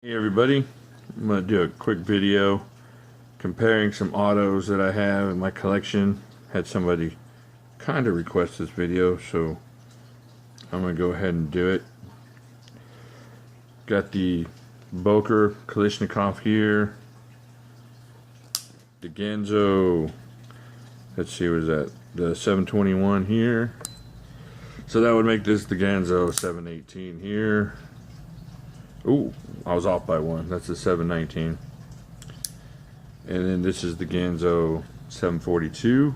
Hey everybody, I'm going to do a quick video comparing some autos that I have in my collection. Had somebody kind of request this video, so I'm going to go ahead and do it. Got the Boker Kalashnikov here. The Ganzo, let's see, what is that? The 721 here. So that would make this the Ganzo 718 here. Ooh, I was off by one. That's the 719. And then this is the Ganzo 742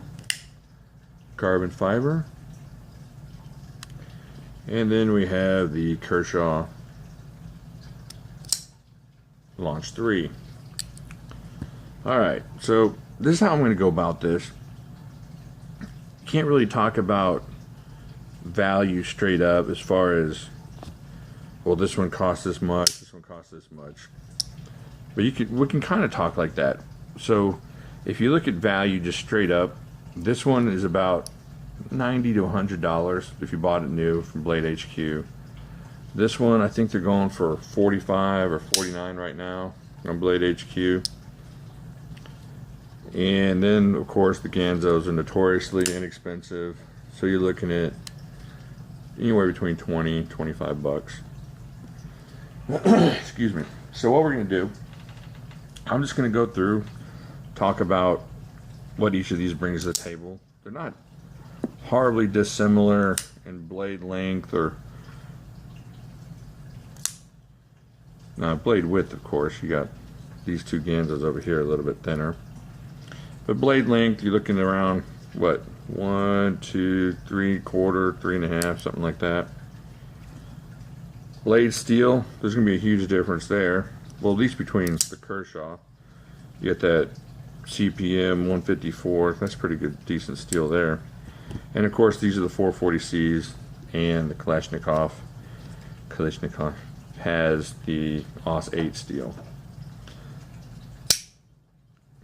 carbon fiber. And then we have the Kershaw Launch 3. Alright, so this is how I'm going to go about this. Can't really talk about value straight up as far as, well, this one costs this much, this one costs this much. But we can kind of talk like that. So if you look at value just straight up, this one is about $90 to $100 if you bought it new from Blade HQ. This one, I think they're going for $45 or $49 right now on Blade HQ. And then, of course, the Ganzos are notoriously inexpensive. So you're looking at anywhere between 20 and 25 bucks. Excuse me. So what we're going to do, I'm just going to go through, talk about what each of these brings to the table. They're not horribly dissimilar in blade length or blade width, of course. You got these two Ganzos over here a little bit thinner. But blade length, you're looking around, what, 1, 2, 3/4, 3.5, something like that. Blade steel, there's going to be a huge difference there. Well, at least between the Kershaw. You get that CPM 154, that's pretty good, decent steel there. And of course, these are the 440Cs, and the Kalashnikov has the AUS 8 steel.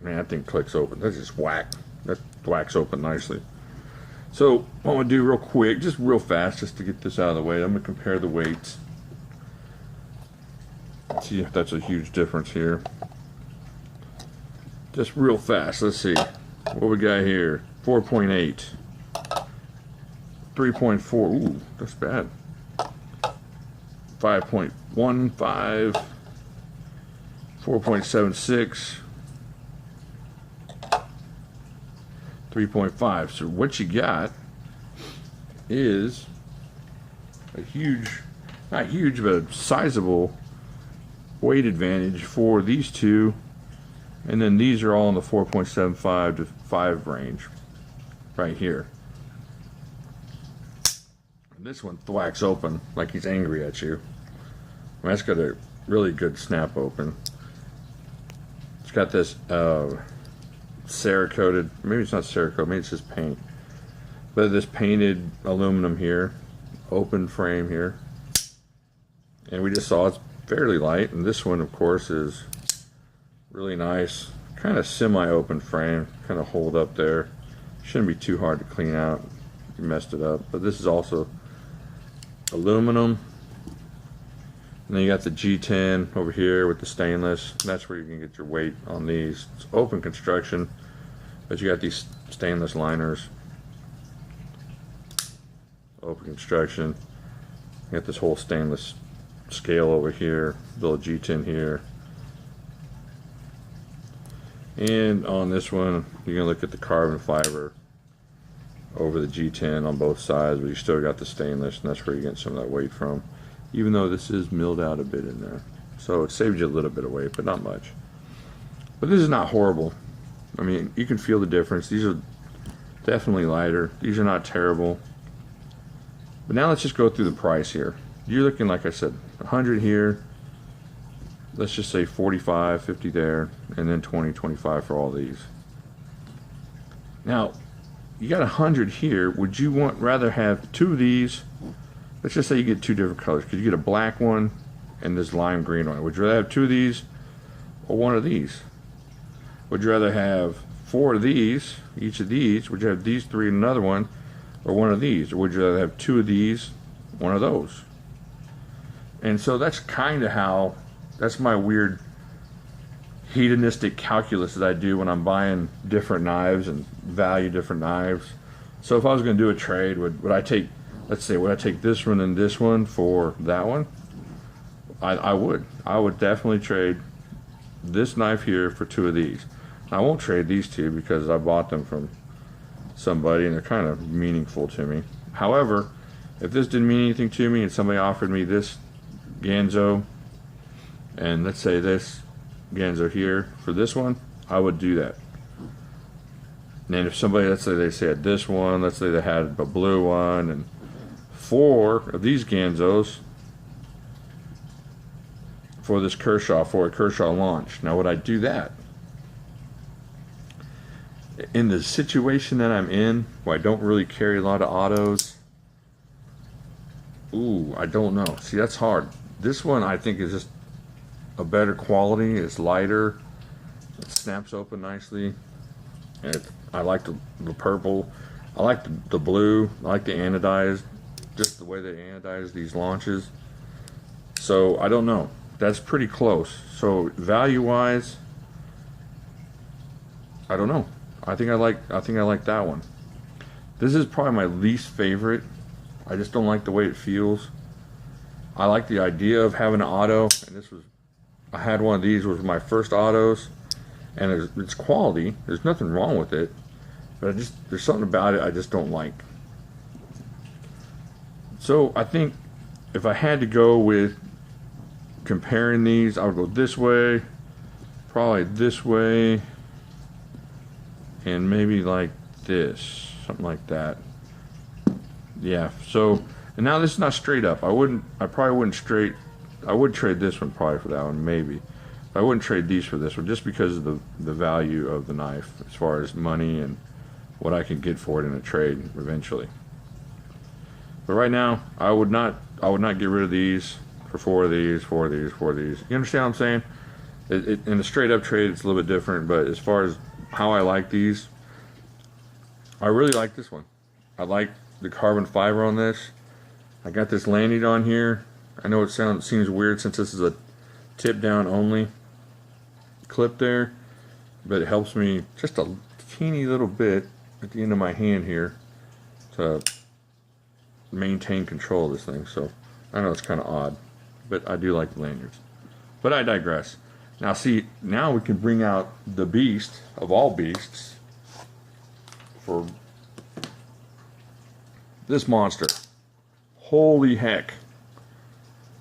Man, that thing clicks open. That's just whack. That whacks open nicely. So what I'm going to do real quick, just real fast, just to get this out of the way, I'm going to compare the weights. See if that's a huge difference here. Just real fast, let's see. What we got here? 4.8. 3.4. Ooh, that's bad. 5.15. 4.76. 3.5. So what you got is a huge, not huge, but a sizable weight advantage for these two, and then these are all in the 4.75 to 5 range right here. And this one thwacks open like he's angry at you. I mean, that's got a really good snap open. It's got this Cerakoted, maybe it's not Cerakote, maybe it's just paint, but this painted aluminum here, open frame here, and we just saw it's fairly light. And this one, of course, is really nice, kind of semi-open frame, kind of hold up there. Shouldn't be too hard to clean out. You messed it up. But this is also aluminum. And then you got the G10 over here with the stainless. And that's where you can get your weight on these. It's open construction, but you got these stainless liners. Open construction. You got this whole stainless scale over here, little G10 here. And on this one, you're gonna look at the carbon fiber over the G10 on both sides, but you still got the stainless, and that's where you're getting some of that weight from. Even though this is milled out a bit in there, so it saves you a little bit of weight, but not much. But this is not horrible. I mean, you can feel the difference. These are definitely lighter. These are not terrible. But now let's just go through the price here. You're looking, like I said, 100 here. Let's just say 45, 50 there, and then 20, 25 for all these. Now, you got 100 here. Would you rather have 2 of these? Let's just say you get 2 different colors, because you get a black one and this lime green one. Would you rather have 2 of these or 1 of these? Would you rather have 4 of these, each of these? Would you have these 3 and another one, or 1 of these? Or would you rather have 2 of these, 1 of those? And so that's kind of how that's my weird hedonistic calculus that I do when I'm buying different knives and value different knives. So if I was going to do a trade, would I take, let's say, would I take this one and this one for that one? I would definitely trade this knife here for two of these. I won't trade these two because I bought them from somebody and they're kind of meaningful to me. However, if this didn't mean anything to me and somebody offered me this Ganzo and let's say this Ganzo here for this one, I would do that. And if somebody, let's say they said this one, let's say they had a blue one and 4 of these Ganzos for this Kershaw, for a Kershaw Launch. Now would I do that? In the situation that I'm in, where I don't really carry a lot of autos, ooh, I don't know. See, that's hard. This one I think is just a better quality. It's lighter. It snaps open nicely. And I like the purple. I like the blue. I like the anodized. Just the way they anodize these launches. So I don't know. That's pretty close. So value-wise, I don't know. I think I like that one. This is probably my least favorite. I just don't like the way it feels. I like the idea of having an auto, and I had one of these with my first autos, and it's quality. There's nothing wrong with it, but there's something about it I just don't like. So I think if I had to go with comparing these, I would go this way, probably this way, and maybe like this, something like that. Yeah, so, and now this is not straight up. I would trade this one probably for that one, maybe. I wouldn't trade these for this one just because of the value of the knife as far as money and what I can get for it in a trade eventually. But right now, I would not get rid of these for 4 of these, 4 of these, 4 of these. You understand what I'm saying? In a straight up trade, it's a little bit different, but as far as how I like these, I really like this one. I like the carbon fiber on this. I got this landing on here. I know it seems weird since this is a tip down only clip there, but it helps me just a teeny little bit at the end of my hand here to maintain control of this thing. So I know it's kind of odd, but I do like the lanyards. But I digress. Now see, now we can bring out the beast of all beasts for this monster. Holy heck.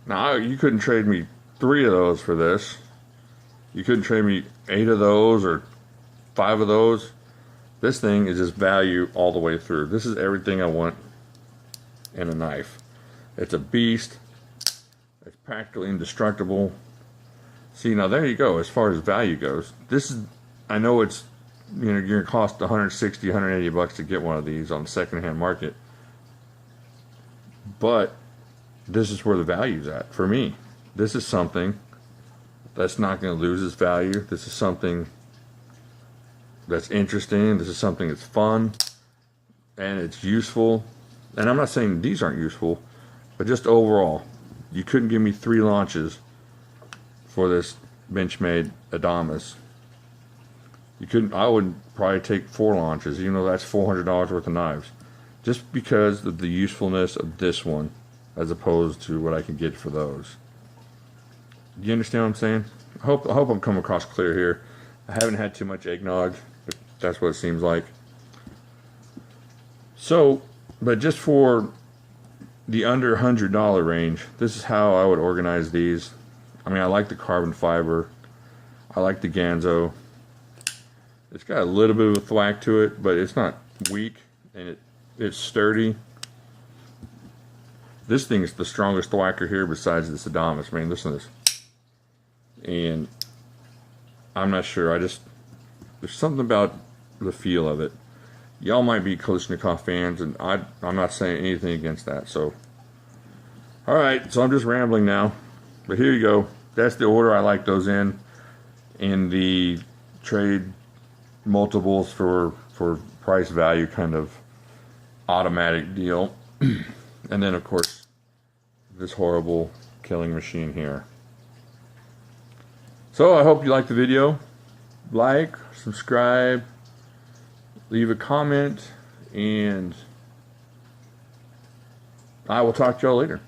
Now you couldn't trade me 3 of those for this. You couldn't trade me 8 of those or 5 of those. This thing is just value all the way through. This is everything I want in a knife. It's a beast. It's practically indestructible. See, now there you go. As far as value goes, this is, I know it's, you're going to cost 160, 180 bucks to get one of these on the secondhand market, but this is where the value's at for me. This is something that's not going to lose its value. This is something that's interesting. This is something that's fun and it's useful. And I'm not saying these aren't useful, but just overall, you couldn't give me 3 launches for this Benchmade Adamas. You couldn't. I would probably take 4 launches, even though that's $400 worth of knives, just because of the usefulness of this one as opposed to what I can get for those. Do you understand what I'm saying? I hope I'm coming across clear here. I haven't had too much eggnog, but that's what it seems like. So, but just for the under $100 range, this is how I would organize these. I mean, I like the carbon fiber. I like the Ganzo. It's got a little bit of a thwack to it, but it's not weak, and it's sturdy. This thing is the strongest thwacker here besides this Adamas. Man, listen to this. And I'm not sure. There's something about the feel of it. Y'all might be Kalashnikov fans, and I'm not saying anything against that. So, all right. So I'm just rambling now, but here you go. That's the order I like those in the trade multiples for price value kind of automatic deal. And then of course this horrible killing machine here. So I hope you liked the video. Like, subscribe, leave a comment, and I will talk to y'all later.